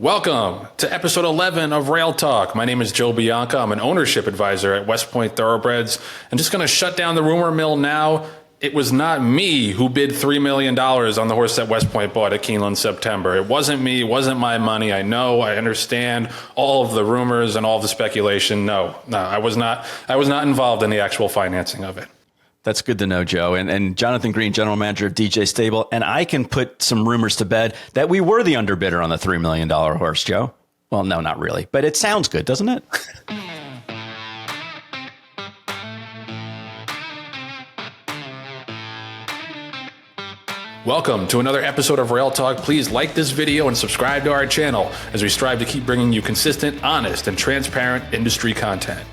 Welcome to episode 11 of Rail Talk. My name is Joe Bianca. I'm an ownership advisor at West Point Thoroughbreds. I'm just going to shut down the rumor mill now. It was not me who bid $3 million on the horse that West Point bought at Keeneland September. It wasn't me. It wasn't my money. I know. I understand all of the rumors and all of the speculation. No, I was not involved in the actual financing of it. That's good to know, Joe. And Jonathan Green, general manager of DJ Stable, and I can put some rumors to bed that we were the underbidder on the $3 million horse, Joe. Well, no, not really, but it sounds good, doesn't it? Welcome to another episode of Rail Talk. Please like this video and subscribe to our channel as we strive to keep bringing you consistent, honest, and transparent industry content.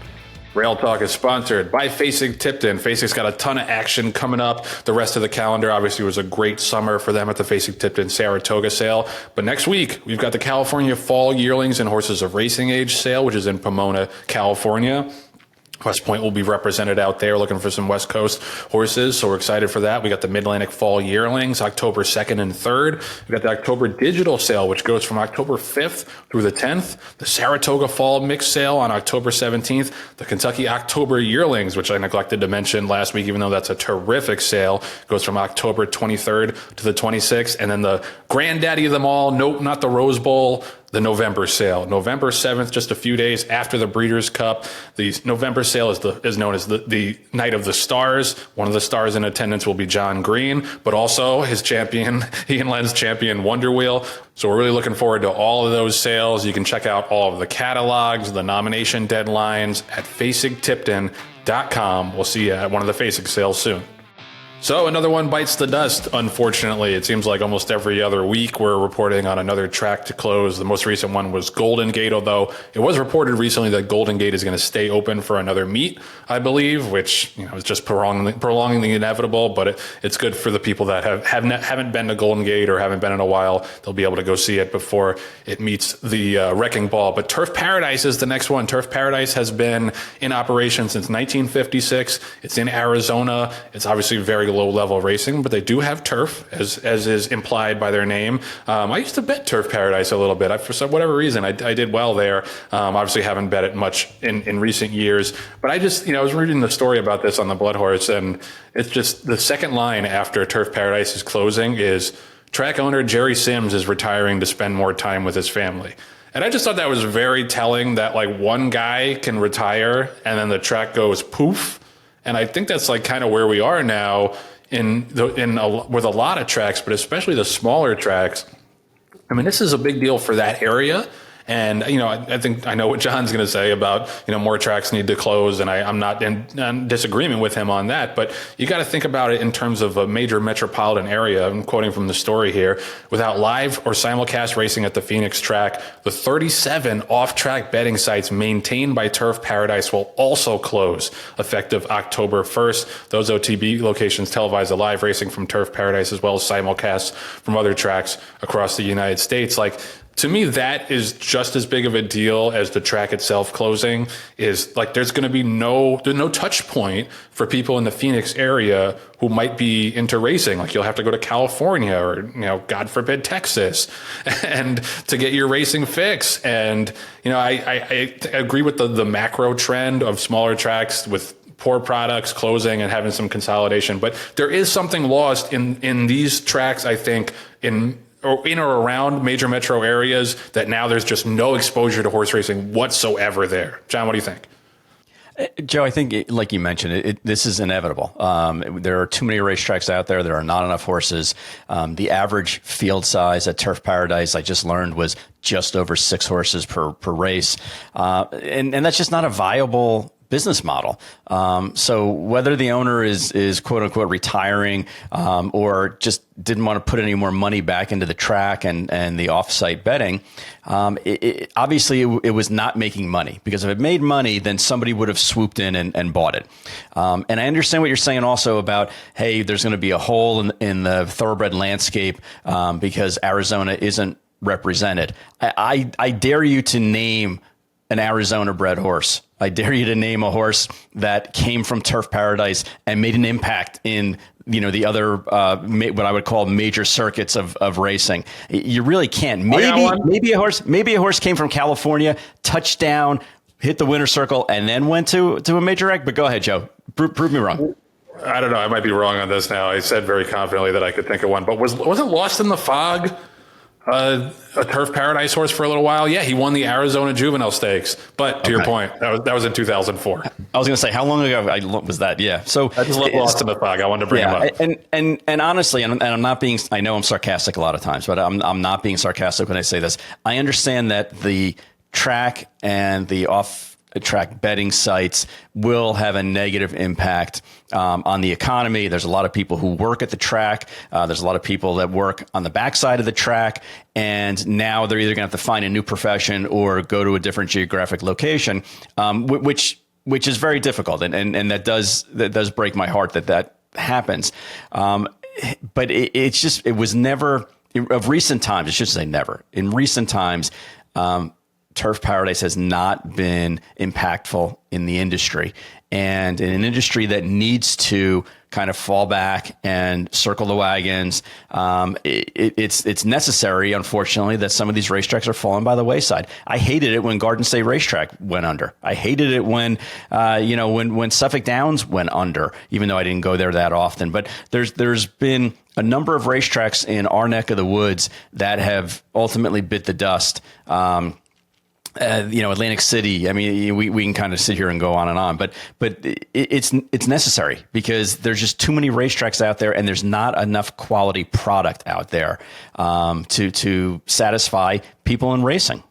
Rail Talk is sponsored by Fasig-Tipton. Fasig's got a ton of action coming up. The rest of the calendar obviously was a great summer for them at the Fasig-Tipton Saratoga sale. But next week, we've got the California Fall Yearlings and Horses of Racing Age sale, which is in Pomona, California. West Point will be represented out there looking for some West Coast horses, so we're excited for that. We got the Mid-Atlantic Fall Yearlings, October 2nd and 3rd. We got the October Digital Sale, which goes from October 5th through the 10th. The Saratoga Fall Mix Sale on October 17th. The Kentucky October Yearlings, which I neglected to mention last week, even though that's a terrific sale, goes from October 23rd to the 26th. And then the granddaddy of them all, nope, not the Rose Bowl, the November sale. November 7th, just a few days after the Breeders' Cup. The November sale is known as the Night of the Stars. One of the stars in attendance will be Jon Green, but also his champion, Keeneland's champion, Wonder Wheel. So we're really looking forward to all of those sales. You can check out all of the catalogs, the nomination deadlines at Fasig-Tipton.com. We'll see you at one of the Fasig sales soon. So another one bites the dust, unfortunately. It seems like almost every other week we're reporting on another track to close. The most recent one was Golden Gate, although it was reported recently that Golden Gate is going to stay open for another meet, I believe, which is just prolonging the inevitable. But it's good for the people that haven't been to Golden Gate or haven't been in a while. They'll be able to go see it before it meets the wrecking ball. But Turf Paradise is the next one. Turf Paradise has been in operation since 1956. It's in Arizona. It's obviously very low-level racing, but they do have turf, as is implied by their name. I used to bet Turf Paradise a little bit. For whatever reason, I did well there. Obviously haven't bet it much in recent years, but I was reading the story about this on the Blood Horse, and it's just the second line after Turf Paradise is closing is track owner Jerry Sims is retiring to spend more time with his family. And I just thought that was very telling that like one guy can retire and then the track goes poof. And I think that's like kind of where we are now with a lot of tracks, but especially the smaller tracks. I mean, this is a big deal for that area. And, I think I know what John's going to say about, more tracks need to close. And I'm not in disagreement with him on that. But you got to think about it in terms of a major metropolitan area. I'm quoting from the story here. Without live or simulcast racing at the Phoenix track, the 37 off-track betting sites maintained by Turf Paradise will also close effective October 1st. Those OTB locations televise the live racing from Turf Paradise as well as simulcasts from other tracks across the United States. To me, that is just as big of a deal as the track itself closing. Is like there's going to be no touch point for people in the Phoenix area who might be into racing. Like you'll have to go to California or God forbid Texas, and to get your racing fix. And I agree with the macro trend of smaller tracks with poor products closing and having some consolidation. But there is something lost in these tracks, I think, in or around major metro areas that now there's just no exposure to horse racing whatsoever there. John, what do you think? Joe, I think, like you mentioned, this is inevitable. There are too many racetracks out there. There are not enough horses. The average field size at Turf Paradise, I just learned, was just over 6 horses per race. And that's just not a viable business model. So whether the owner is quote unquote retiring, or just didn't want to put any more money back into the track and the offsite betting, obviously it was not making money, because if it made money, then somebody would have swooped in and bought it. And I understand what you're saying also about, hey, there's going to be a hole in the thoroughbred landscape, because Arizona isn't represented. I dare you to name an Arizona bred horse. I dare you to name a horse that came from turf paradise and made an impact in, the other, what I would call major circuits of racing. You really can't. Maybe a horse came from California, touched down, hit the winner's circle, and then went to a major egg. But go ahead, Joe. Prove me wrong. I don't know. I might be wrong on this now. I said very confidently that I could think of one, but was it Lost in the Fog? A turf paradise horse for a little while. Yeah, he won the Arizona Juvenile Stakes. But to your point, that was in 2004. I was going to say, how long ago was that? Yeah. So I just love Lost in the Fog. I wanted to bring him up. And honestly, and I'm not being. I know I'm sarcastic a lot of times, but I'm not being sarcastic when I say this. I understand that the track and the off-track betting sites will have a negative impact on the economy. There's a lot of people who work at the track. There's a lot of people that work on the backside of the track. And now they're either going to have to find a new profession or go to a different geographic location, which is very difficult. And that does break my heart that happens. But it was never, of recent times, I should say never. In recent times, turf paradise has not been impactful in the industry, and in an industry that needs to kind of fall back and circle the wagons. It's necessary, unfortunately, that some of these racetracks are falling by the wayside. I hated it when Garden State Racetrack went under. I hated it when Suffolk Downs went under, even though I didn't go there that often. But there's been a number of racetracks in our neck of the woods that have ultimately bit the dust. Atlantic City. I mean, we can kind of sit here and go on, but it's necessary because there's just too many racetracks out there, and there's not enough quality product out there to satisfy people in racing.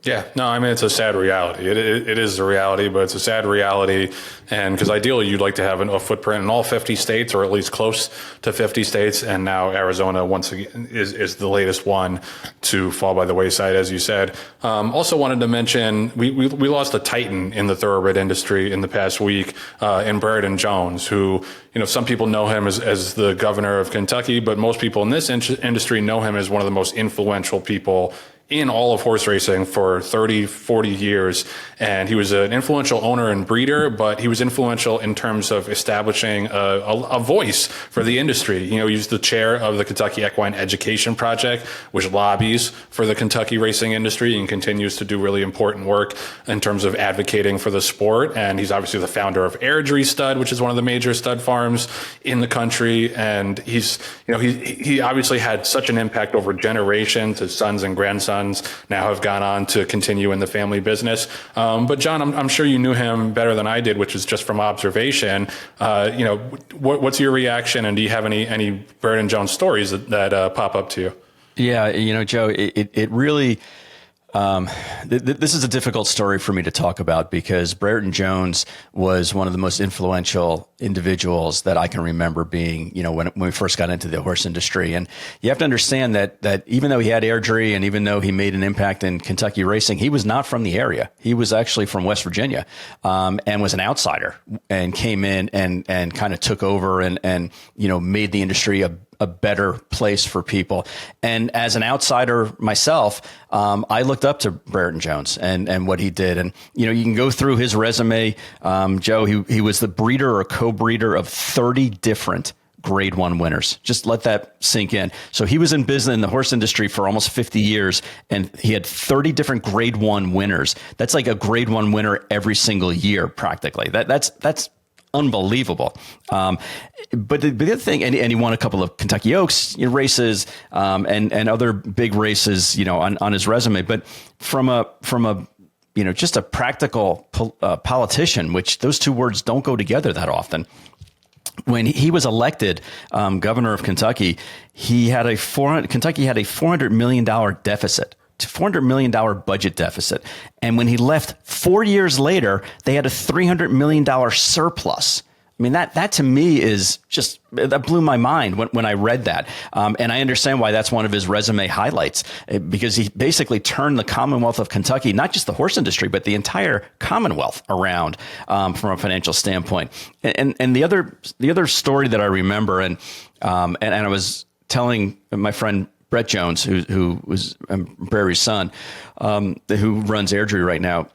Yeah, no, I mean, it's a sad reality. It is a reality, but it's a sad reality. And because ideally you'd like to have a footprint in all 50 states, or at least close to 50 states. And now Arizona, once again, is the latest one to fall by the wayside, as you said. Also wanted to mention, we lost a titan in the thoroughbred industry in the past week, in Brereton Jones, who, some people know him as the governor of Kentucky, but most people in this industry know him as one of the most influential people in all of horse racing for 30, 40 years. And he was an influential owner and breeder, but he was influential in terms of establishing a voice for the industry. He was the chair of the Kentucky Equine Education Project, which lobbies for the Kentucky racing industry and continues to do really important work in terms of advocating for the sport. And he's obviously the founder of Airdrie Stud, which is one of the major stud farms in the country. And he obviously had such an impact over generations. His sons and grandsons now have gone on to continue in the family business. But John, I'm sure you knew him better than I did, which is just from observation. What's your reaction, and do you have any Brereton Jones stories that pop up to you? Yeah, Joe, it really. This is a difficult story for me to talk about because Brereton Jones was one of the most influential individuals that I can remember being, when we first got into the horse industry. And you have to understand that even though he had Airdrie and even though he made an impact in Kentucky racing, he was not from the area. He was actually from West Virginia, and was an outsider and came in and kind of took over and made the industry a better place for people. And as an outsider myself, I looked up to Brereton Jones and what he did. And, you can go through his resume. Joe, he was the breeder or co-breeder of 30 different Grade 1 winners. Just let that sink in. So he was in business in the horse industry for almost 50 years, and he had 30 different Grade 1 winners. That's like a Grade 1 winner every single year, practically. That's unbelievable. But the other thing, and he won a couple of Kentucky Oaks races, and other big races, on his resume. But from a just a practical politician, which those two words don't go together that often. When he was elected governor of Kentucky, Kentucky had a $400 million deficit. $400 million budget deficit. And when he left 4 years later, they had a $300 million surplus. I mean, that to me is just, that blew my mind when I read that. And I understand why that's one of his resume highlights, because he basically turned the Commonwealth of Kentucky, not just the horse industry, but the entire Commonwealth around from a financial standpoint. And the other story that I remember, and I was telling my friend Brett Jones, who was Brary's son, who runs Airdrie right now.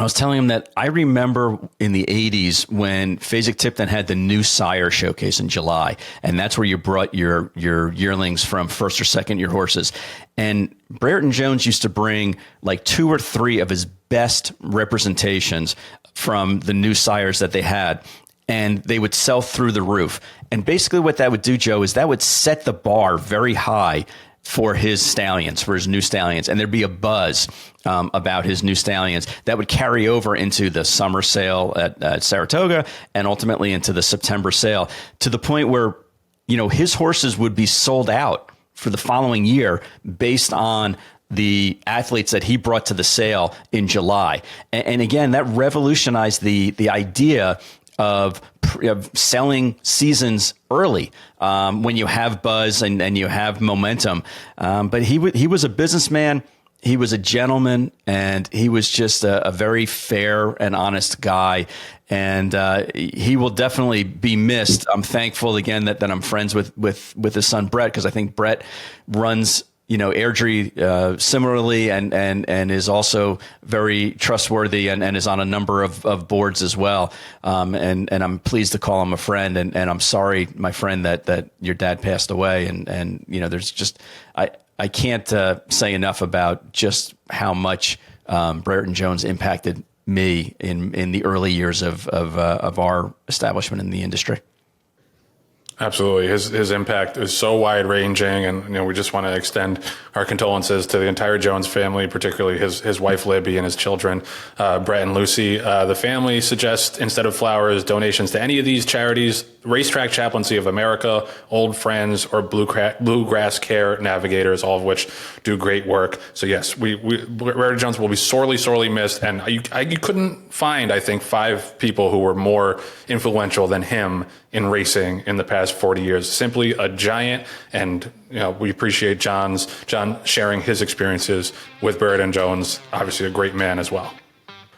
I was telling him that I remember in the 80s when Fasig-Tipton had the new sire showcase in July, and that's where you brought your yearlings from first or second year horses. And Brereton Jones used to bring like 2 or 3 of his best representations from the new sires that they had, and they would sell through the roof. And basically what that would do, Joe, is that would set the bar very high for his stallions, for his new stallions. And there'd be a buzz about his new stallions that would carry over into the summer sale at Saratoga and ultimately into the September sale, to the point where, his horses would be sold out for the following year based on the athletes that he brought to the sale in July. And again, that revolutionized the idea of selling seasons early when you have buzz and you have momentum. But he was a businessman. He was a gentleman, and he was just a very fair and honest guy. And he will definitely be missed. I'm thankful again that I'm friends with his son Brett, because I think Brett runs Airdrie similarly and is also very trustworthy and is on a number of boards as well. And I'm pleased to call him a friend. And I'm sorry, my friend, that your dad passed away. And there's just I can't say enough about just how much Brereton Jones impacted me in the early years of our establishment in the industry. Absolutely. His impact is so wide ranging, and we just want to extend our condolences to the entire Jones family, particularly his wife Libby and his children, Brett and Lucy. The family suggests, instead of flowers, donations to any of these charities: Racetrack Chaplaincy of America, Old Friends, or Bluegrass Care Navigators, all of which do great work. So yes, Brereton Jones will be sorely missed, and you couldn't find, I think, 5 people who were more influential than him in racing in the past 40 years. Simply a giant, and we appreciate John sharing his experiences with Brereton Jones. Obviously a great man as well.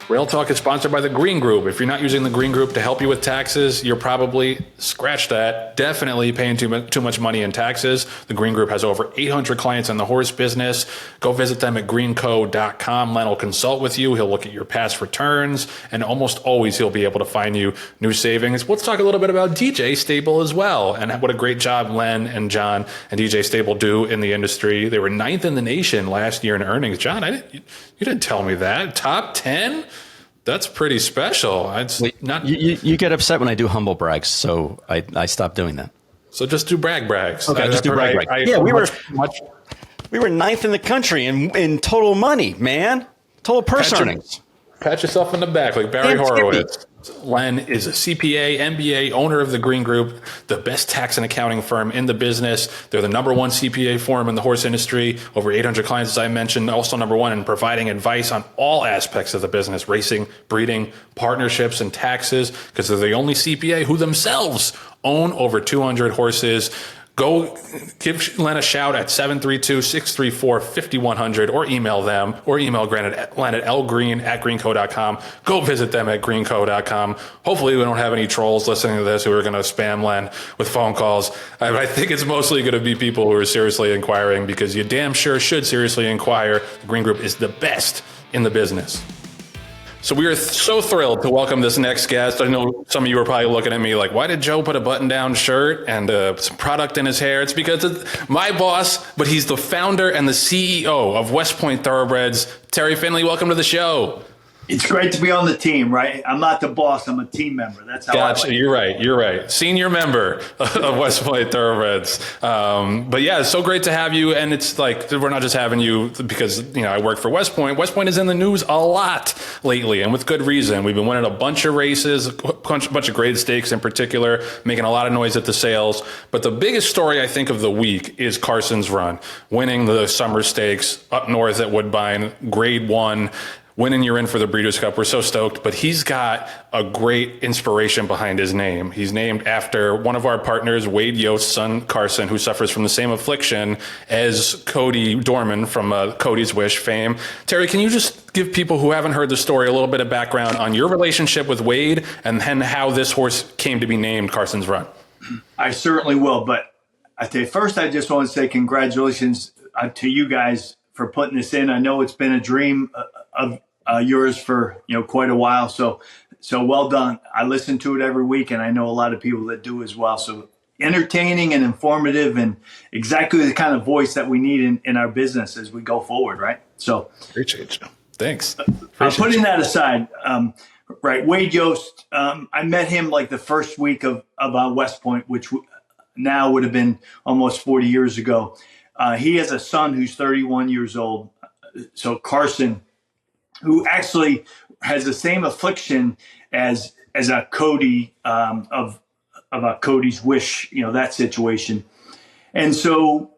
Rail Talk is sponsored by the Green Group. If you're not using the Green Group to help you with taxes, you're probably, scratch that, definitely paying too much money in taxes. The Green Group has over 800 clients in the horse business. Go visit them at greenco.com. Len will consult with you. He'll look at your past returns, and almost always he'll be able to find you new savings. Let's talk a little bit about DJ Stable as well, and what a great job Len and John and DJ Stable do in the industry. They were 9th in the nation last year in earnings. John, you didn't tell me that. Top 10? That's pretty special. You get upset when I do humble brags, so I stopped doing that. So just do brags. Okay, just do brag. Yeah, we were 9th in the country in total money, man. Total purse earnings. Pat yourself on the back like Barry Horowitz. Len is a CPA, MBA, owner of the Green Group, the best tax and accounting firm in the business. They're the number 1 CPA firm in the horse industry, over 800 clients, as I mentioned, also number 1 in providing advice on all aspects of the business: racing, breeding, partnerships, and taxes, because they're the only CPA who themselves own over 200 horses. Go give Len a shout at 732-634-5100, or email them, or email Len at lgreen@greenco.com. Go visit them at greenco.com. Hopefully we don't have any trolls listening to this who are going to spam Len with phone calls. I think it's mostly going to be people who are seriously inquiring, because you damn sure should seriously inquire. The Green Group is the best in the business. So we are so thrilled to welcome this next guest. I know some of you are probably looking at me like, why did Joe put a button-down shirt and some product in his hair? It's because it's my boss, but he's the founder and the CEO of West Point Thoroughbreds. Terry Finley, welcome to the show. It's great to be on the team, right? I'm not the boss. I'm a team member. That's how Gotcha. I like it. You're right. Senior member of West Point Thoroughbreds. But yeah, it's so great to have you. And it's like, we're not just having you because, I work for West Point. West Point is in the news a lot lately, and with good reason. We've been winning a bunch of races, a bunch of grade stakes in particular, making a lot of noise at the sales. But the biggest story, I think, of the week is Carson's run, winning the summer stakes up north at Woodbine, grade 1. Winning, you're in for the Breeders' Cup. We're so stoked, but he's got a great inspiration behind his name. He's named after one of our partners, Wade Yost's son, Carson, who suffers from the same affliction as Cody Dorman from Cody's Wish fame. Terry, can you just give people who haven't heard the story a little bit of background on your relationship with Wade and then how this horse came to be named Carson's Run? I certainly will, but I tell you, first, I just want to say congratulations to you guys for putting this in. I know it's been a dream of yours for quite a while. So well done. I listen to it every week, and I know a lot of people that do as well. So entertaining and informative, and exactly the kind of voice that we need in our business as we go forward, right? So appreciate you. Thanks. Putting that aside, right, Wade Yost, I met him like the first week of West Point, which now would have been almost 40 years ago. He has a son who's 31 years old. So Carson, who actually has the same affliction as a Cody of a Cody's Wish, that situation. And so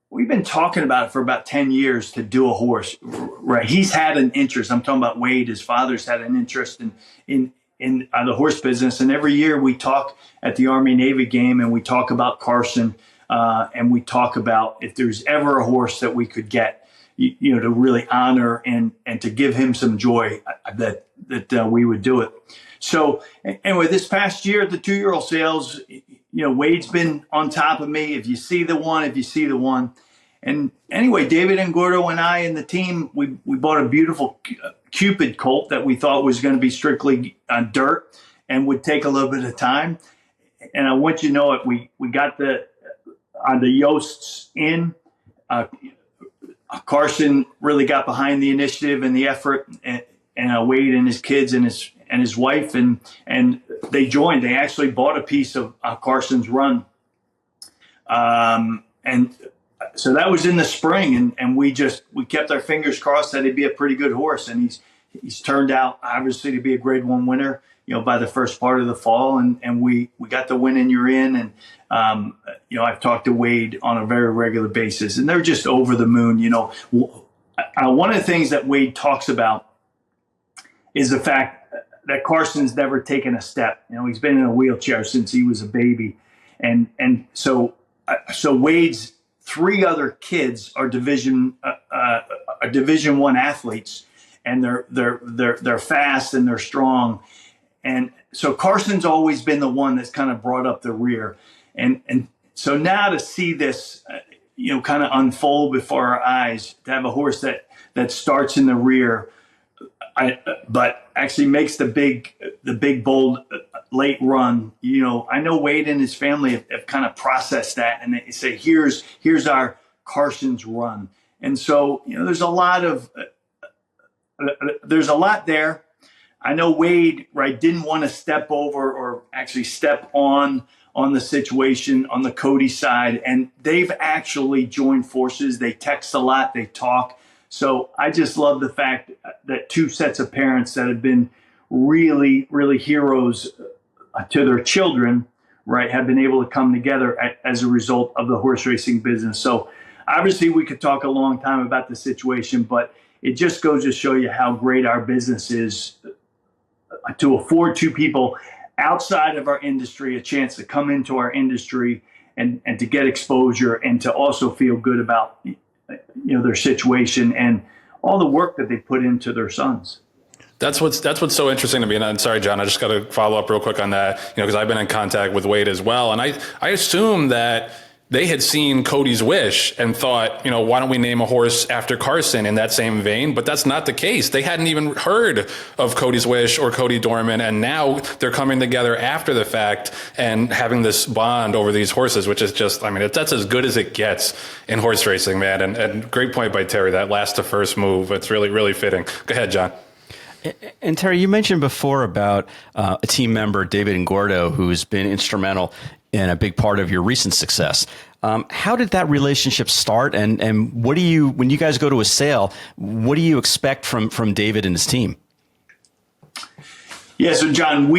we've been talking about it for about 10 years to do a horse, right? He's had an interest. I'm talking about Wade. His father's had an interest in the horse business. And every year we talk at the Army-Navy game, and we talk about Carson, and we talk about if there's ever a horse that we could get, to really honor and to give him some joy, that we would do it. So anyway, this past year at the 2-year-old sales, Wade's been on top of me. If you see the one. And anyway, David and Gordo and I and the team, we bought a beautiful Cupid colt that we thought was going to be strictly on dirt and would take a little bit of time. And I want you to know it. We got the Yosts in. Carson really got behind the initiative and the effort, and Wade and his kids and his wife, and they joined. They actually bought a piece of Carson's run, and so that was in the spring, and we kept our fingers crossed that he'd be a pretty good horse, and he's turned out obviously to be a Grade 1 winner, by the first part of the fall, and we got the win and you're in, and I've talked to Wade on a very regular basis, and they're just over the moon. One of the things that Wade talks about is the fact that Carson's never taken a step. He's been in a wheelchair since he was a baby, and so Wade's 3 other kids are Division 1 athletes, and they're fast and they're strong. And so Carson's always been the one that's kind of brought up the rear. And so now to see this, kind of unfold before our eyes, to have a horse that starts in the rear, but actually makes the big, bold, late run. I know Wade and his family have kind of processed that, and they say, here's our Carson's run. And so, there's a lot there. I know Wade, right, didn't want to step over or actually step on the situation on the Cody side. And they've actually joined forces. They text a lot. They talk. So I just love the fact that 2 sets of parents that have been really, really heroes to their children, right, have been able to come together as a result of the horse racing business. So obviously we could talk a long time about the situation, but it just goes to show you how great our business is to afford 2 people outside of our industry a chance to come into our industry and to get exposure and to also feel good about their situation and all the work that they put into their sons. That's what's so interesting to me. And I'm sorry, John, I just got to follow up real quick on that, because I've been in contact with Wade as well. And I assume that they had seen Cody's Wish and thought, why don't we name a horse after Carson in that same vein? But that's not the case. They hadn't even heard of Cody's Wish or Cody Dorman. And now they're coming together after the fact and having this bond over these horses, which is just, that's as good as it gets in horse racing, man. And great point by Terry, that last to first move. It's really, really fitting. Go ahead, John. And Terry, you mentioned before about a team member, David and Gordo, who's been instrumental in a big part of your recent success. How did that relationship start? And what do you, when you guys go to a sale, what do you expect from David and his team? Yeah, so John,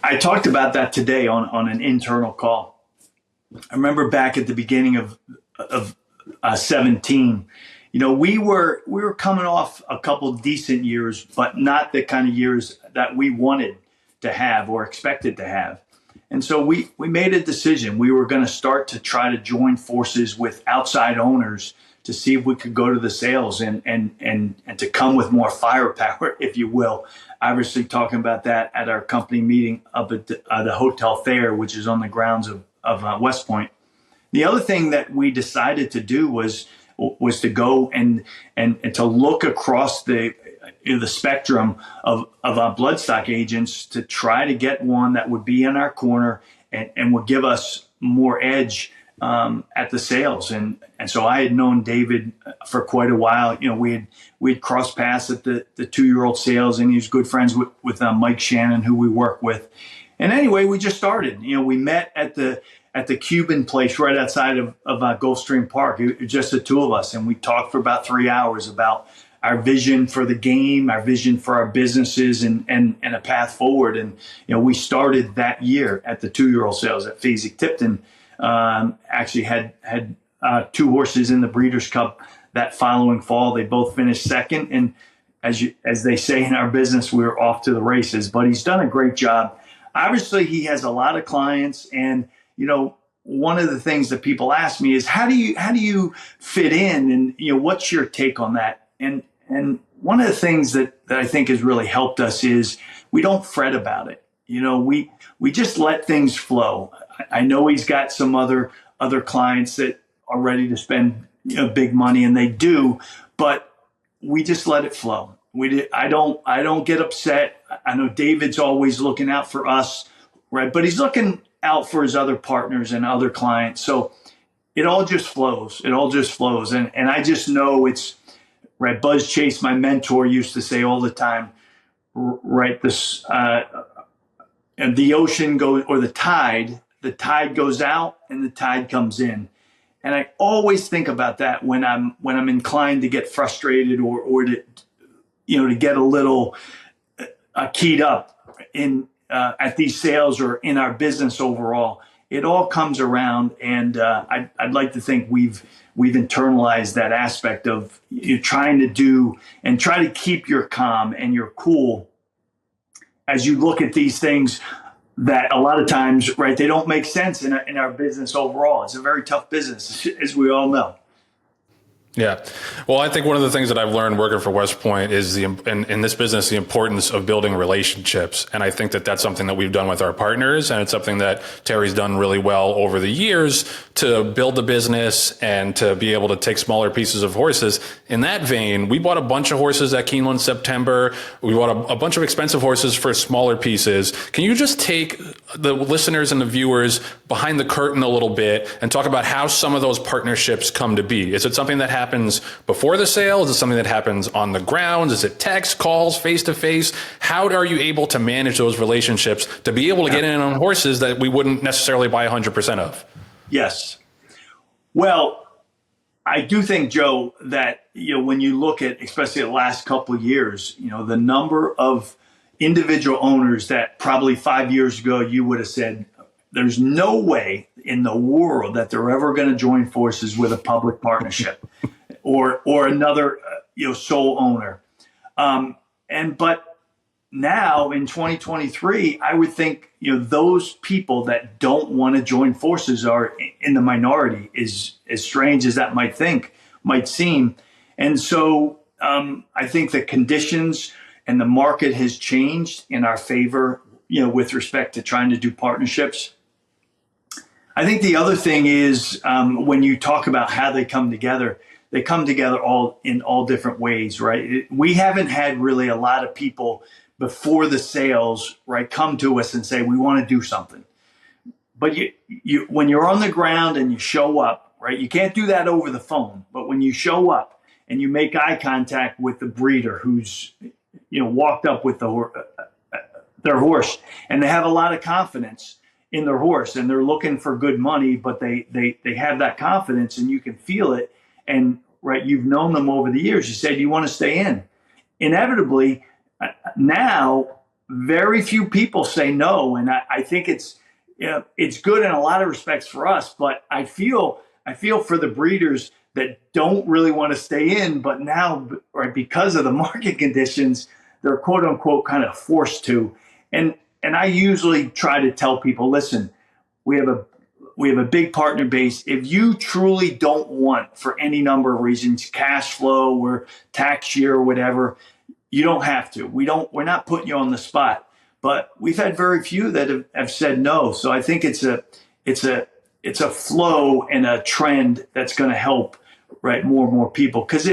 I talked about that today on an internal call. I remember back at the beginning of 17, we were coming off a couple decent years, but not the kind of years that we wanted to have or expected to have. And so we made a decision. We were going to start to try to join forces with outside owners to see if we could go to the sales and to come with more firepower, if you will. Obviously talking about that at our company meeting up at the Hotel Thayer, which is on the grounds of West Point. The other thing that we decided to do was to go and to look across the spectrum of our bloodstock agents to try to get one that would be in our corner and would give us more edge at the sales. And so I had known David for quite a while. We'd crossed paths at the 2-year-old sales, and he was good friends with Mike Shannon, who we work with. And anyway, we just started. We met at the Cuban place right outside of Gulfstream Park. It was just the two of us, and we talked for about 3 hours about our vision for the game, our vision for our businesses, and a path forward. And we started that year at the 2-year-old sales at Fasig-Tipton. Actually had 2 horses in the Breeders' Cup that following fall. They both finished second, and as they say in our business, we were off to the races. But he's done a great job. Obviously, he has a lot of clients, and one of the things that people ask me is how do you fit in, and what's your take on that? And one of the things that I think has really helped us is we don't fret about it. We just let things flow. I know he's got some other clients that are ready to spend big money, and they do, but we just let it flow. I don't get upset. I know David's always looking out for us, right? But he's looking out for his other partners and other clients. So it all just flows. It all just flows. And I just know it's right. Buzz Chase, my mentor, used to say all the time, right? This and the ocean goes, or the tide goes out and the tide comes in. And I always think about that when I'm inclined to get frustrated or to get a little keyed up in at these sales or in our business overall. It all comes around, and I'd like to think we've internalized that aspect of trying to do and try to keep your calm and your cool as you look at these things that a lot of times, right, they don't make sense in our business overall. It's a very tough business, as we all know. Yeah. Well, I think one of the things that I've learned working for West Point is in this business, the importance of building relationships. And I think that that's something that we've done with our partners. And it's something that Terry's done really well over the years to build the business and to be able to take smaller pieces of horses. In that vein, we bought a bunch of horses at Keeneland September. We bought a bunch of expensive horses for smaller pieces. Can you just take the listeners and the viewers behind the curtain a little bit and talk about how some of those partnerships come to be? Is it something that happens before the sale? Is it something that happens on the ground? Is it text, calls, face-to-face? How are you able to manage those relationships to be able to get in on horses that we wouldn't necessarily buy 100% of? Yes. Well, I do think, Joe, that when you look at, especially the last couple of years, the number of individual owners that probably 5 years ago you would have said, there's no way in the world that they're ever going to join forces with a public partnership or another sole owner. But now in 2023, I would think those people that don't want to join forces are in the minority, as strange as that might seem. And so I think the conditions and the market has changed in our favor, with respect to trying to do partnerships. I think the other thing is when you talk about how they come together all in all different ways, right? We haven't had really a lot of people before the sales, right, come to us and say, we want to do something. But you when you're on the ground and you show up, right, you can't do that over the phone. But when you show up and you make eye contact with the breeder who's, walked up with their horse, and they have a lot of confidence in their horse, and they're looking for good money, but they have that confidence, and you can feel it. And right, you've known them over the years. You said you want to stay in. Inevitably, now very few people say no, and I think it's good in a lot of respects for us. But I feel for the breeders that don't really want to stay in, but now, right, because of the market conditions, they're quote unquote kind of forced to. And I usually try to tell people, listen, we have a big partner base. If you truly don't want, for any number of reasons, cash flow or tax year or whatever, you don't have to. We're not putting you on the spot. But we've had very few that have said no. So I think it's a it's a flow and a trend that's going to help, right, more and more people, because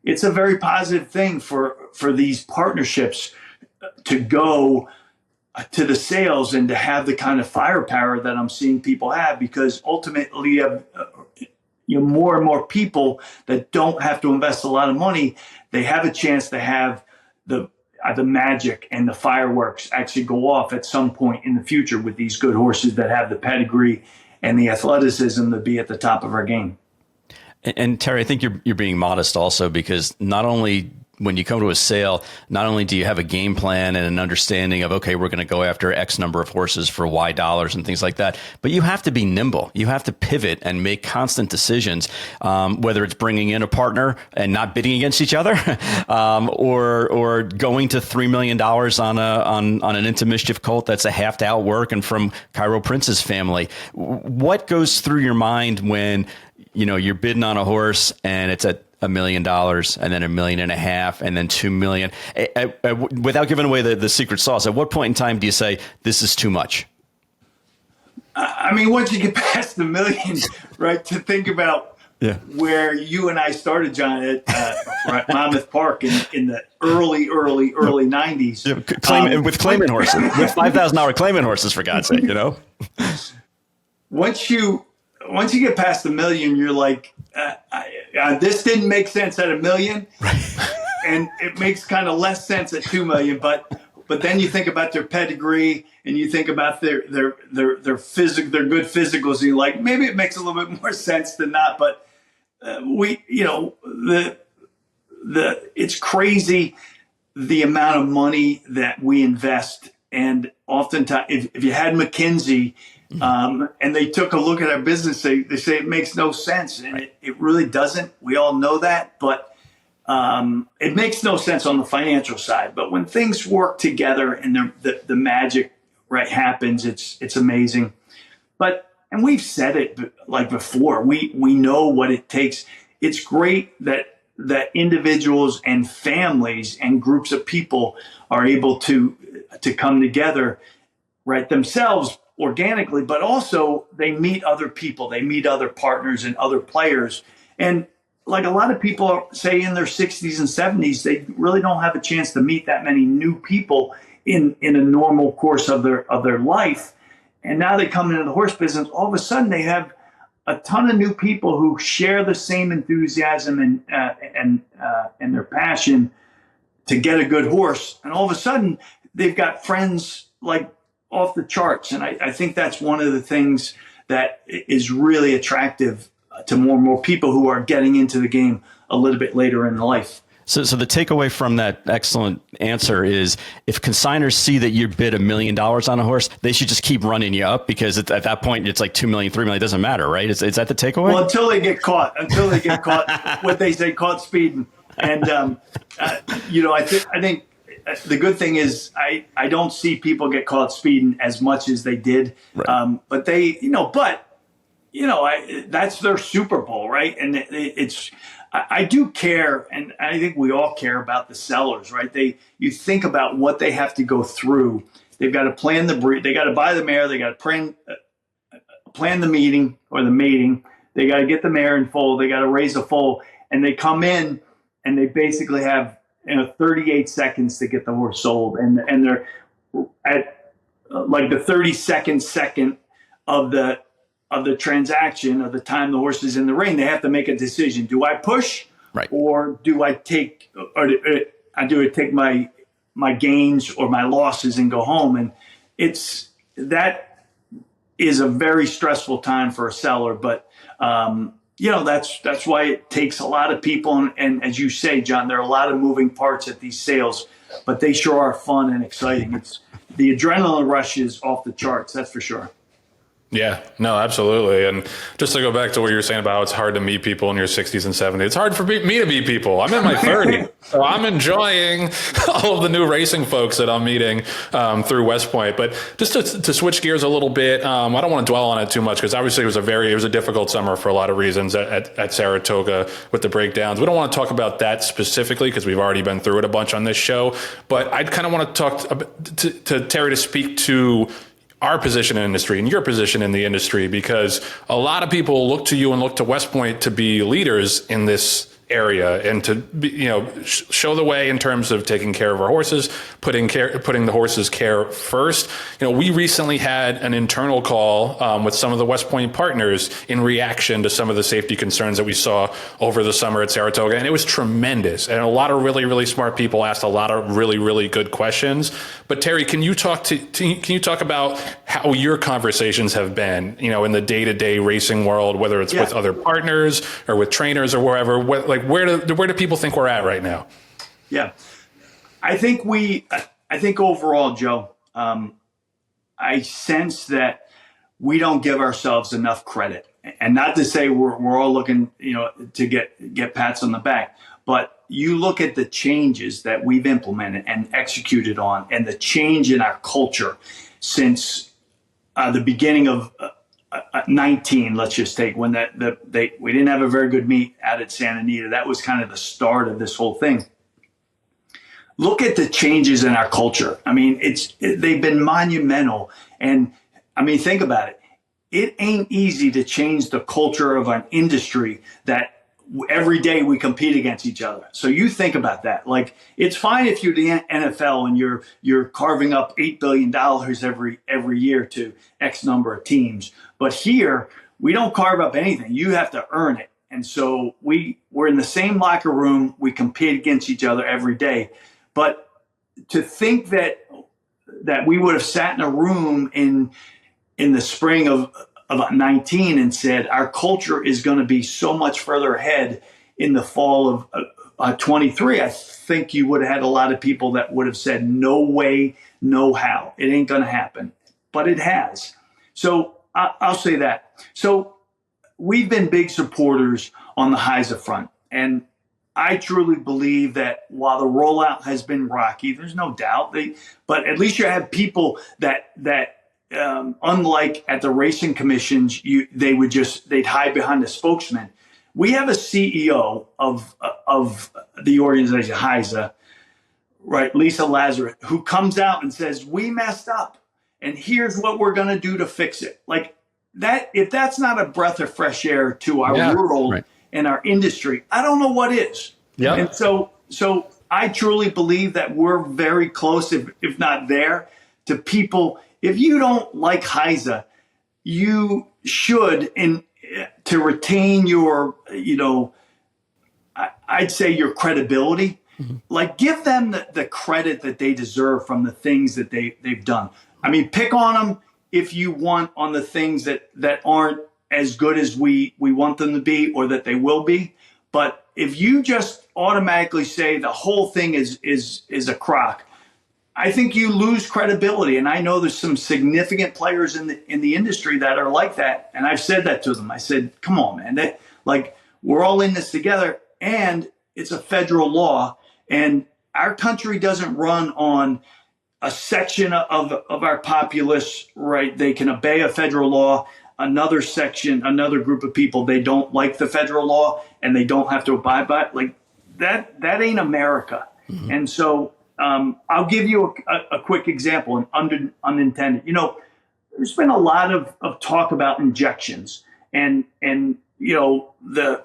it's a very positive thing for these partnerships to go to the sales and to have the kind of firepower that I'm seeing people have, because ultimately you have more and more people that don't have to invest a lot of money. They have a chance to have the magic and the fireworks actually go off at some point in the future with these good horses that have the pedigree and the athleticism to be at the top of our game. And Terry, I think you're being modest also, because not only when you come to a sale, not only do you have a game plan and an understanding of, okay, we're going to go after X number of horses for Y dollars and things like that, but you have to be nimble. You have to pivot and make constant decisions, whether it's bringing in a partner and not bidding against each other, or going to $3 million on an Into Mischief colt that's a half to outwork and from Cairo Prince's family. What goes through your mind when you're bidding on a horse and it's at $1 million and then $1.5 million and then $2 million? Without giving away the secret sauce, at what point in time do you say this is too much? I mean, once you get past the million, right, to think about where you and I started, John, at Monmouth Park in the early 90s. Yeah, with claiming horses, with $5,000 claiming horses, for God's sake, Once you get past the million, you're like, this didn't make sense at $1 million, and it makes kind of less sense at $2 million. But then you think about their pedigree and you think about their good physicals, and you're like, maybe it makes a little bit more sense than not. But it's crazy the amount of money that we invest, and oftentimes, if you had McKinsey. And they took a look at our business. They say it makes no sense, and it really doesn't. We all know that, but it makes no sense on the financial side. But when things work together and the magic happens, it's amazing. And we've said it like before. We know what it takes. It's great that individuals and families and groups of people are able to come together, themselves, organically, but also they meet other people, they meet other partners and other players. And like a lot of people say in their 60s and 70s, they really don't have a chance to meet that many new people in a normal course of their life. And now they come into the horse business, all of a sudden they have a ton of new people who share the same enthusiasm and their passion to get a good horse. And all of a sudden they've got friends like off the charts. And I think that's one of the things that is really attractive to more and more people who are getting into the game a little bit later in life. So the takeaway from that excellent answer is, if consigners see that you bid $1 million on a horse, they should just keep running you up, because at that point it's like 2 million, 3 million, it doesn't matter, right? Is that the takeaway? Well, until they get caught, what they say, caught speeding. And, I think the good thing is I don't see people get caught speeding as much as they did. Right. But that's their Super Bowl, right? And I do care, and I think we all care about the sellers, right? You think about what they have to go through. They've got to plan the breed. They got to buy the mare. They got to plan the meeting or the mating. They got to get the mare in foal. They got to raise a foal, and they come in and they basically have 38 seconds to get the horse sold, and they're at like the 32nd second of the transaction, of the time the horse is in the ring. They have to make a decision: do I push, or do I take my gains or my losses and go home? And that is a very stressful time for a seller, but that's why it takes a lot of people. And as you say, John, there are a lot of moving parts at these sales, but they sure are fun and exciting. The adrenaline rush is off the charts, that's for sure. Yeah, no, absolutely. And just to go back to what you were saying about how it's hard to meet people in your 60s and 70s, it's hard for me to meet people. I'm in my 30s, so I'm enjoying all of the new racing folks that I'm meeting through West Point. But just to switch gears a little bit, I don't want to dwell on it too much, because obviously it was a difficult summer for a lot of reasons at Saratoga with the breakdowns. We don't want to talk about that specifically because we've already been through it a bunch on this show. But I kind of want to talk to Terry to speak to our position in the industry and your position in the industry, because a lot of people look to you and look to West Point to be leaders in this area and to be, show the way in terms of taking care of our horses, putting the horses' care first. We recently had an internal call with some of the West Point partners in reaction to some of the safety concerns that we saw over the summer at Saratoga, and it was tremendous. And a lot of really, really smart people asked a lot of really, really good questions. But Terry, can you talk about how your conversations have been, in the day-to-day racing world, whether it's with other partners or with trainers or wherever? Where do people think we're at right now? Yeah, I think overall, Joe, I sense that we don't give ourselves enough credit, and not to say we're all looking, to get pats on the back, but you look at the changes that we've implemented and executed on, and the change in our culture since the beginning of 19, let's just take, when we didn't have a very good meet out at Santa Anita. That was kind of the start of this whole thing. Look at the changes in our culture. I mean, they've been monumental. And I mean, think about it. It ain't easy to change the culture of an industry that every day we compete against each other. So you think about that. Like, it's fine if you're the NFL and you're carving up $8 billion every year to X number of teams. But here, we don't carve up anything. You have to earn it. And so we're in the same locker room. We compete against each other every day. But to think that we would have sat in a room in the spring of 19 and said our culture is going to be so much further ahead in the fall of 23, I think you would have had a lot of people that would have said, no way, no how. It ain't going to happen. But it has. So I'll say that. So we've been big supporters on the HISA front. And I truly believe that while the rollout has been rocky, there's no doubt, but at least you have people that unlike at the racing commissions, they'd hide behind a spokesman. We have a CEO of the organization HISA, right, Lisa Lazarus, who comes out and says, we messed up and here's what we're going to do to fix it. Like that, if that's not a breath of fresh air to our world and our industry, I don't know what is. Yeah. And so I truly believe that we're very close, if not there, to people. If you don't like HISA, you should, to retain your, I'd say your credibility, like give them the credit that they deserve from the things that they've done. I mean, pick on them if you want on the things that aren't as good as we want them to be or that they will be. But if you just automatically say the whole thing is a crock, I think you lose credibility. And I know there's some significant players in the industry that are like that. And I've said that to them. I said, come on, man, we're all in this together, and it's a federal law, and our country doesn't run on a section of our populace, right? They can obey a federal law. Another section, another group of people, they don't like the federal law and they don't have to abide by it. Like that ain't America. Mm-hmm. And so I'll give you a quick example, an unintended. There's been a lot of talk about injections and the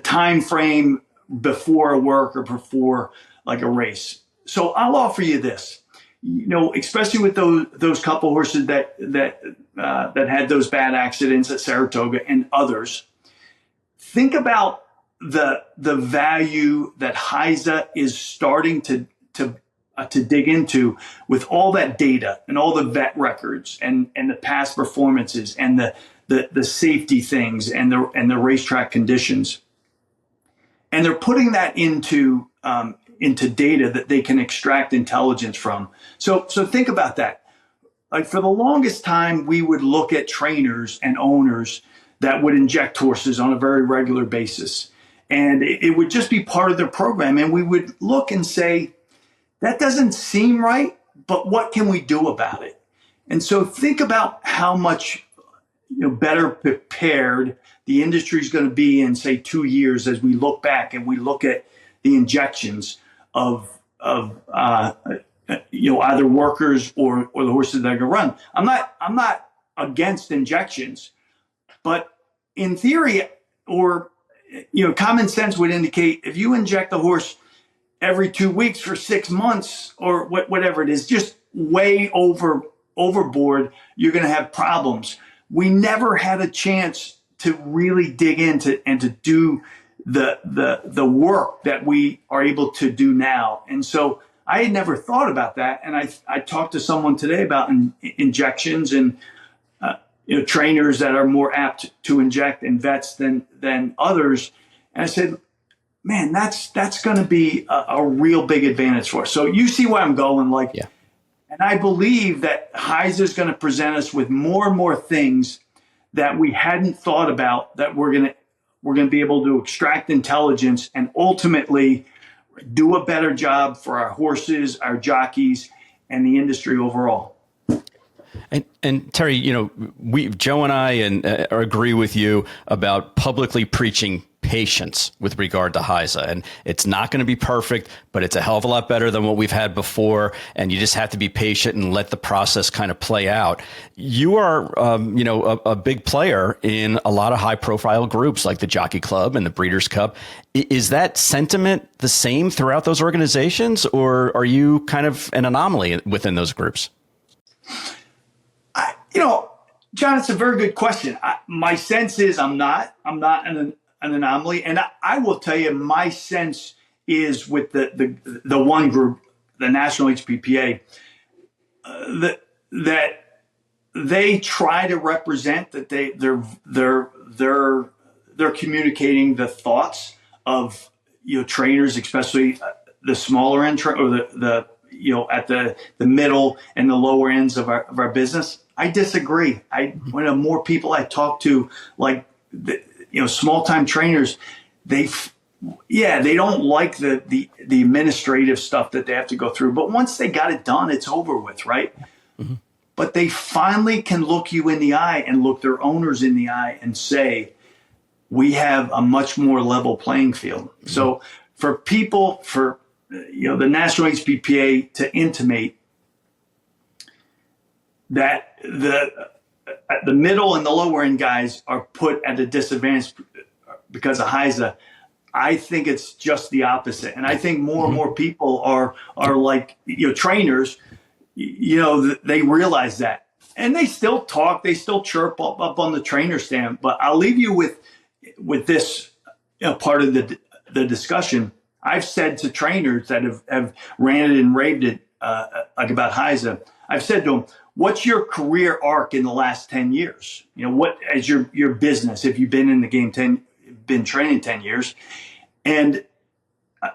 time frame before a work or before like a race. So I'll offer you this. Especially with those couple horses that had those bad accidents at Saratoga and others, think about the value that HISA is starting to dig into with all that data and all the vet records and the past performances and the safety things and the racetrack conditions, and they're putting that into data that they can extract intelligence from. So think about that. Like for the longest time, we would look at trainers and owners that would inject horses on a very regular basis. And it would just be part of their program. And we would look and say, that doesn't seem right, but what can we do about it? And so think about how much better prepared the industry is going to be in, say, 2 years as we look back and we look at the injections of either workers or the horses that are going to run. I'm not against injections, but in theory, or common sense would indicate if you inject a horse every 2 weeks for 6 months or whatever it is, just way overboard, you're going to have problems. We never had a chance to really dig into and to do the work that we are able to do now. And so I had never thought about that. And I talked to someone today about injections and trainers that are more apt to inject and vets than others. And I said, man, that's going to be a real big advantage for us. So you see where I'm going, Yeah. And I believe that HISA is going to present us with more and more things that we hadn't thought about, that we're going to be able to extract intelligence and ultimately do a better job for our horses, our jockeys, and the industry overall. And Terry, Joe and I agree with you about publicly preaching patience with regard to HISA. And it's not going to be perfect, but it's a hell of a lot better than what we've had before. And you just have to be patient and let the process kind of play out. You are, a big player in a lot of high profile groups like the Jockey Club and the Breeders' Cup. Is that sentiment the same throughout those organizations, or are you kind of an anomaly within those groups? John, it's a very good question. My sense is I'm not an anomaly. And I will tell you, my sense is with the one group, the National HPPA, that they try to represent, that they're communicating the thoughts of trainers, especially the smaller end or the at the middle and the lower ends of our business. I disagree. One of the more people I talk to, like small time trainers, they don't like the administrative stuff that they have to go through. But once they got it done, it's over with, right? Mm-hmm. But they finally can look you in the eye and look their owners in the eye and say, we have a much more level playing field. Mm-hmm. So for people, the National HPPA to intimate that the middle and the lower end guys are put at a disadvantage because of HISA, I think it's just the opposite. And I think more and more people are like, trainers, they realize that. And they still talk, they still chirp up on the trainer stand. But I'll leave you with this part of the discussion. I've said to trainers that have ranted and raved it about HISA, I've said to them, what's your career arc in the last 10 years? What as your business, if you've been in the game been training 10 years? And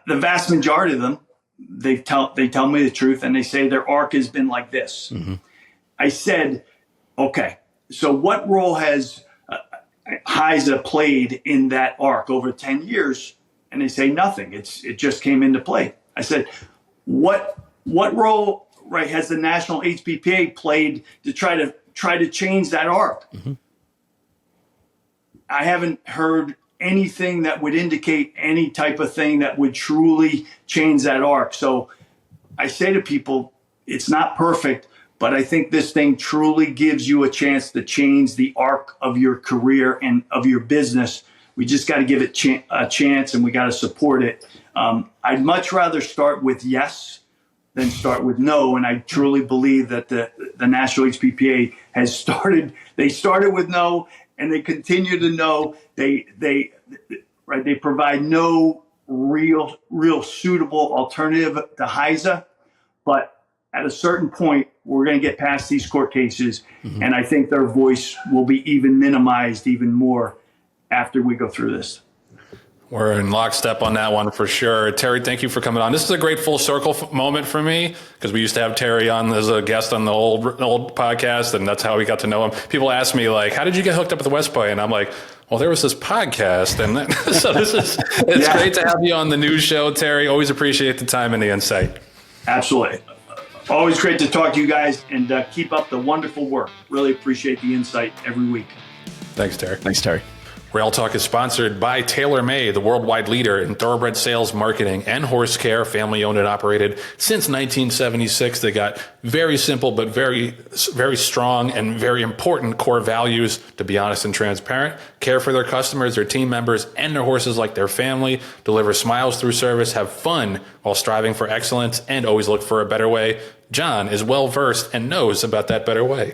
the vast majority of them, they tell me the truth, and they say their arc has been like this. Mm-hmm. I said, okay, so what role has HISA played in that arc over 10 years? And they say nothing. It just came into play. I said, what role, right, has the National HPPA played to try to change that arc? Mm-hmm. I haven't heard anything that would indicate any type of thing that would truly change that arc. So I say to people, it's not perfect, but I think this thing truly gives you a chance to change the arc of your career and of your business. We just got to give it a chance, and we got to support it. I'd much rather start with yes than start with no. And I truly believe that the National HPPA has started. They started with no, and they continue to no. They provide no real suitable alternative to HISA. But at a certain point, we're going to get past these court cases, and I think their voice will be even minimized even more after we go through this. We're in lockstep on that one for sure. Terry, thank you for coming on. This is a great full circle moment for me, because we used to have Terry on as a guest on the old podcast, and that's how we got to know him. People ask me, like, how did you get hooked up with the West Point? And I'm like, well, there was this podcast. And then, so it's great to have you on the news show, Terry. Always appreciate the time and the insight. Absolutely. Always great to talk to you guys, and keep up the wonderful work. Really appreciate the insight every week. Thanks, Terry. Thanks, Terry. Rail Talk is sponsored by TaylorMade, the worldwide leader in thoroughbred sales, marketing, and horse care, family owned and operated since 1976. They got very simple but very, very strong and very important core values, to be honest and transparent. Care for their customers, their team members, and their horses like their family. Deliver smiles through service, have fun while striving for excellence, and always look for a better way. Jon is well versed and knows about that better way.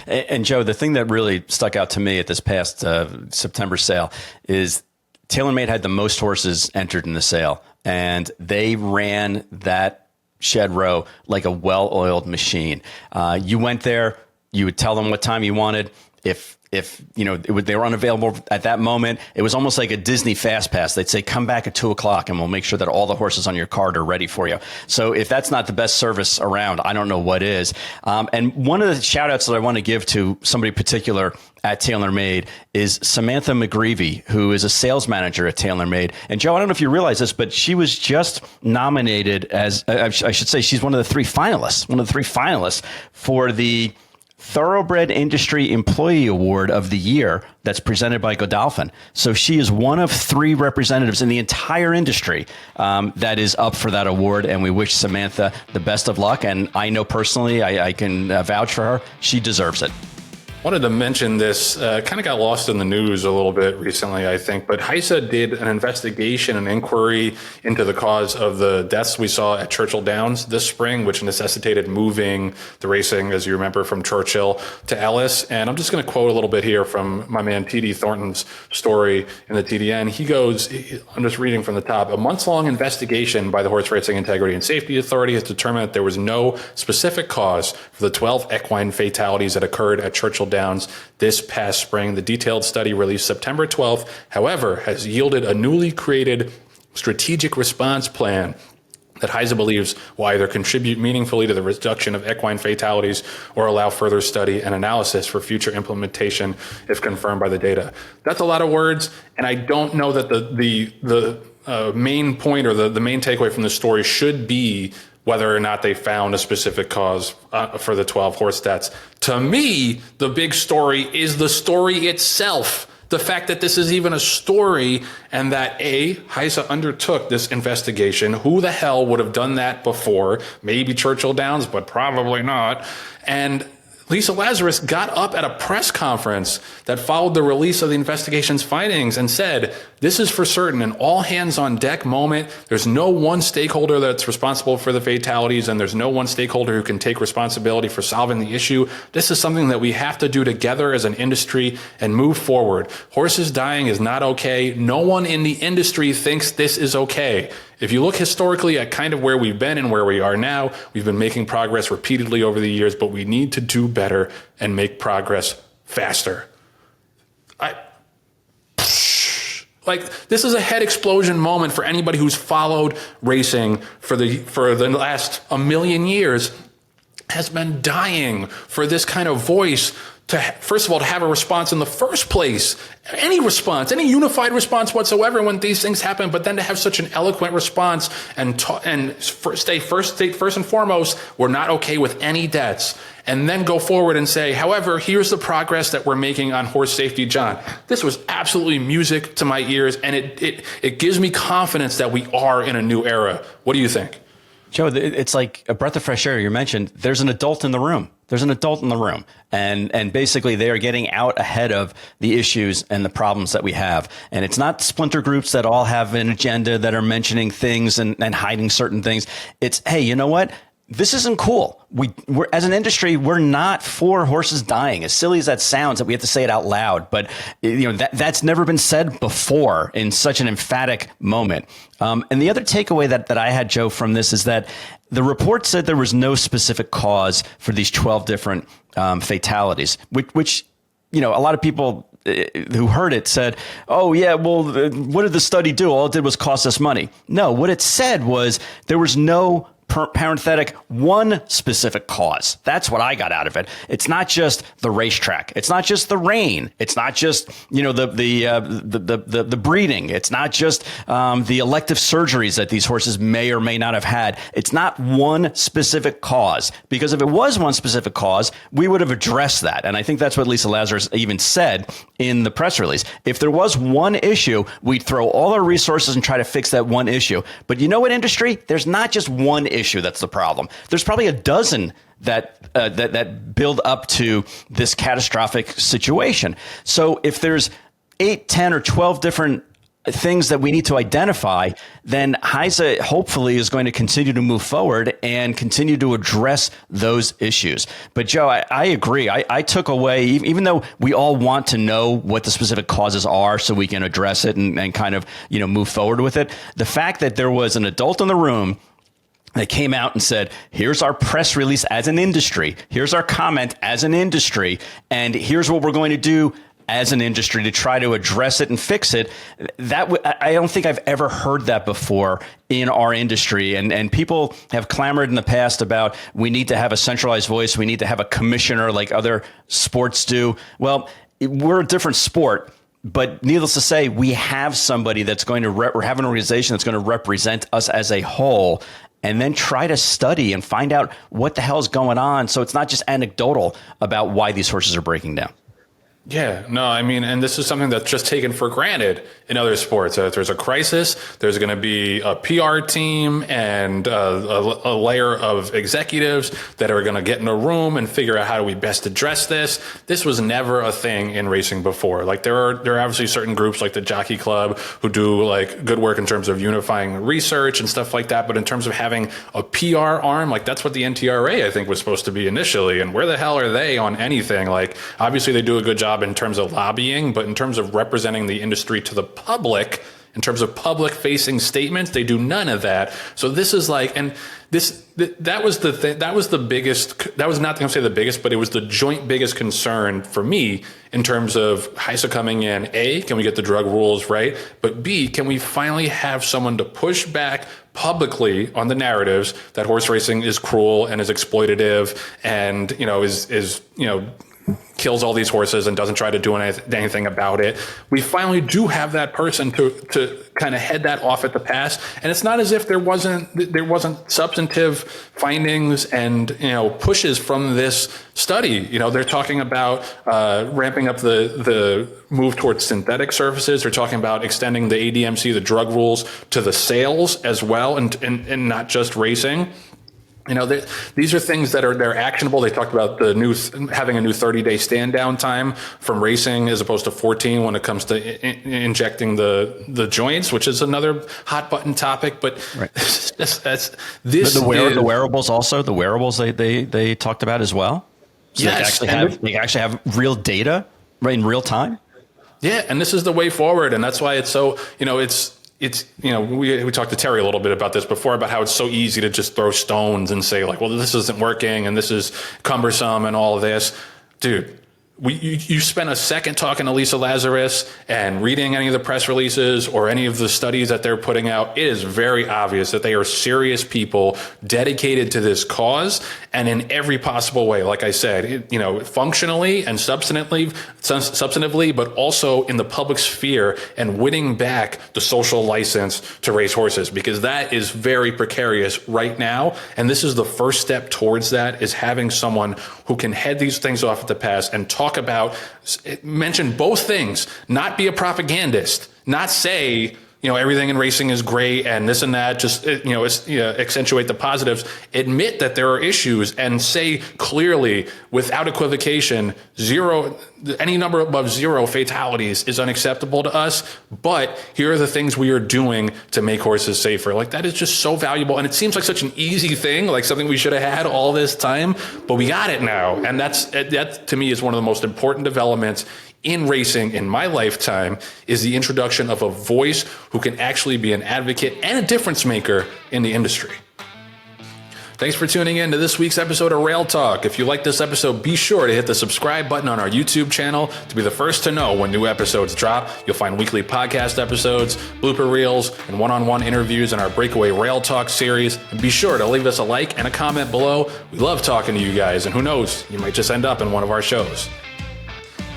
And Joe, the thing that really stuck out to me at this past September sale is TaylorMade had the most horses entered in the sale, and they ran that shed row like a well-oiled machine. You went there, you would tell them what time you wanted. If you know they were unavailable at that moment, it was almost like a Disney Fast Pass. They'd say, come back at 2:00 and we'll make sure that all the horses on your cart are ready for you. So if that's not the best service around, I don't know what is. And one of the shout outs that I want to give to somebody particular at TaylorMade is Samantha McGreevy, who is a sales manager at TaylorMade. And Joe, I don't know if you realize this, but she was just nominated as, I should say, she's one of the three finalists for the Thoroughbred Industry Employee Award of the Year that's presented by Godolphin. So she is one of three representatives in the entire industry that is up for that award, and we wish Samantha the best of luck. And I know personally, I can vouch for her. She deserves it. Wanted to mention this, kind of got lost in the news a little bit recently, I think, but HISA did an investigation, an inquiry into the cause of the deaths we saw at Churchill Downs this spring, which necessitated moving the racing, as you remember, from Churchill to Ellis. And I'm just going to quote a little bit here from my man T.D. Thornton's story in the TDN. He goes, I'm just reading from the top, a months-long investigation by the Horse Racing Integrity and Safety Authority has determined that there was no specific cause for the 12 equine fatalities that occurred at Churchill Downs this past spring. The detailed study released September 12th, however, has yielded a newly created strategic response plan that HISA believes will either contribute meaningfully to the reduction of equine fatalities or allow further study and analysis for future implementation if confirmed by the data. That's a lot of words, and I don't know that the main point or the main takeaway from the story should be whether or not they found a specific cause for the 12 horse deaths. To me, the big story is the story itself. The fact that this is even a story and that HISA undertook this investigation. Who the hell would have done that before? Maybe Churchill Downs, but probably not. And Lisa Lazarus got up at a press conference that followed the release of the investigation's findings and said, this is for certain an all hands on deck moment. There's no one stakeholder that's responsible for the fatalities, and there's no one stakeholder who can take responsibility for solving the issue. This is something that we have to do together as an industry and move forward. Horses dying is not okay. No one in the industry thinks this is okay. If you look historically at kind of where we've been and where we are now, we've been making progress repeatedly over the years, but we need to do better and make progress faster. This is a head explosion moment for anybody who's followed racing for the last 1 million years, has been dying for this kind of voice to, first of all, to have a response in the first place, any response, any unified response whatsoever when these things happen, but then to have such an eloquent response and state first and foremost, we're not okay with any deaths, and then go forward and say, however, here's the progress that we're making on horse safety. Jon, this was absolutely music to my ears, and it gives me confidence that we are in a new era. What do you think? Joe, it's like a breath of fresh air. You mentioned there's an adult in the room. And basically they are getting out ahead of the issues and the problems that we have. And it's not splinter groups that all have an agenda that are mentioning things and hiding certain things. It's, hey, you know what? This isn't cool. We're as an industry, we're not for horses dying. As silly as that sounds, that we have to say it out loud, but that's never been said before in such an emphatic moment. And the other takeaway that I had, Joe, from this is that the report said there was no specific cause for these 12 different fatalities, which a lot of people who heard it said, oh, yeah, well, what did the study do? All it did was cost us money. No, what it said was there was no parenthetic, one specific cause. That's what I got out of it. It's not just the racetrack. It's not just the rain. It's not just, the breeding. It's not just the elective surgeries that these horses may or may not have had. It's not one specific cause, because if it was one specific cause, we would have addressed that. And I think that's what Lisa Lazarus even said in the press release. If there was one issue, we'd throw all our resources and try to fix that one issue. But you know what, industry? There's not just one issue that's the problem. There's probably a dozen that build up to this catastrophic situation. So if there's 8, 10, or 12 different things that we need to identify, then HISA hopefully is going to continue to move forward and continue to address those issues. But Joe, I agree. I took away, even though we all want to know what the specific causes are so we can address it and kind of, move forward with it, the fact that there was an adult in the room that came out and said, here's our press release as an industry, here's our comment as an industry, and here's what we're going to do as an industry to try to address it and fix it. I don't think I've ever heard that before in our industry. And people have clamored in the past about, we need to have a centralized voice. We need to have a commissioner like other sports do. Well, we're a different sport. But needless to say, we have somebody that's going to or have an organization that's going to represent us as a whole, and then try to study and find out what the hell is going on. So it's not just anecdotal about why these horses are breaking down. Yeah, no, I mean, and this is something that's just taken for granted in other sports. If there's a crisis, there's going to be a PR team and a layer of executives that are going to get in a room and figure out how do we best address this. This was never a thing in racing before. Like there are obviously certain groups like the Jockey Club who do like good work in terms of unifying research and stuff like that. But in terms of having a PR arm, like that's what the NTRA I think was supposed to be initially. And where the hell are they on anything? Like obviously they do a good job in terms of lobbying, but in terms of representing the industry to the public, in terms of public facing statements, they do none of that. So this is like, and that was the thing, that was the biggest, that was not going to say the biggest, but it was the joint biggest concern for me in terms of HISA coming in. A, can we get the drug rules right? But B, can we finally have someone to push back publicly on the narratives that horse racing is cruel and is exploitative and, is kills all these horses and doesn't try to do anything about it. We finally do have that person to kind of head that off at the pass. And it's not as if there wasn't substantive findings and, pushes from this study. They're talking about ramping up the move towards synthetic surfaces. They're talking about extending the ADMC, the drug rules, to the sales as well, and not just racing. These are things that they're actionable. They talked about having a new 30-day stand down time from racing as opposed to 14 when it comes to injecting the joints, which is another hot button topic. But right. The wearables also, the wearables they talked about as well. So yes, they actually have real data right in real time. Yeah, and this is the way forward, and that's why it's so we talked to Terry a little bit about this before, about how it's so easy to just throw stones and say like, well, this isn't working and this is cumbersome and all of this. Dude, you spent a second talking to Lisa Lazarus and reading any of the press releases or any of the studies that they're putting out. It is very obvious that they are serious people dedicated to this cause, and in every possible way. Like I said, functionally and substantively, but also in the public sphere and winning back the social license to race horses, because that is very precarious right now. And this is the first step towards that, is having someone who can head these things off at the pass and talk about, mention both things, not be a propagandist, not say, everything in racing is great and this and that, just, accentuate the positives, admit that there are issues and say clearly, without equivocation, any number above 0 fatalities is unacceptable to us. But here are the things we are doing to make horses safer. Like, that is just so valuable. And it seems like such an easy thing, like something we should have had all this time, but we got it now. And that to me is one of the most important developments in racing in my lifetime, is the introduction of a voice who can actually be an advocate and a difference maker in the industry. Thanks for tuning in to this week's episode of Rail Talk. If you like this episode, be sure to hit the subscribe button on our YouTube channel to be the first to know when new episodes drop. You'll find weekly podcast episodes, blooper reels, and one-on-one interviews in our Breakaway Rail Talk series. And be sure to leave us a like and a comment below. We love talking to you guys, and who knows, you might just end up in one of our shows.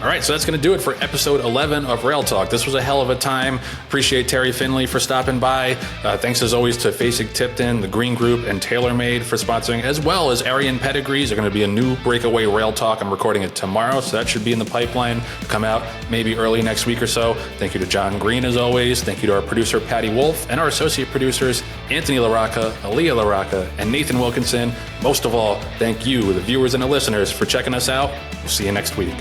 All right, so that's going to do it for episode 11 of Rail Talk. This was a hell of a time. Appreciate Terry Finley for stopping by. Thanks as always to Fasig-Tipton, the Green Group, and TaylorMade for sponsoring, as well as Arian Pedigrees. They're going to be a new Breakaway Rail Talk. I'm recording it tomorrow, so that should be in the pipeline. Come out maybe early next week or so. Thank you to Jon Green, as always. Thank you to our producer, Patty Wolf, and our associate producers, Anthony LaRocca, Aaliyah LaRocca, and Nathan Wilkinson. Most of all, thank you, the viewers and the listeners, for checking us out. We'll see you next week.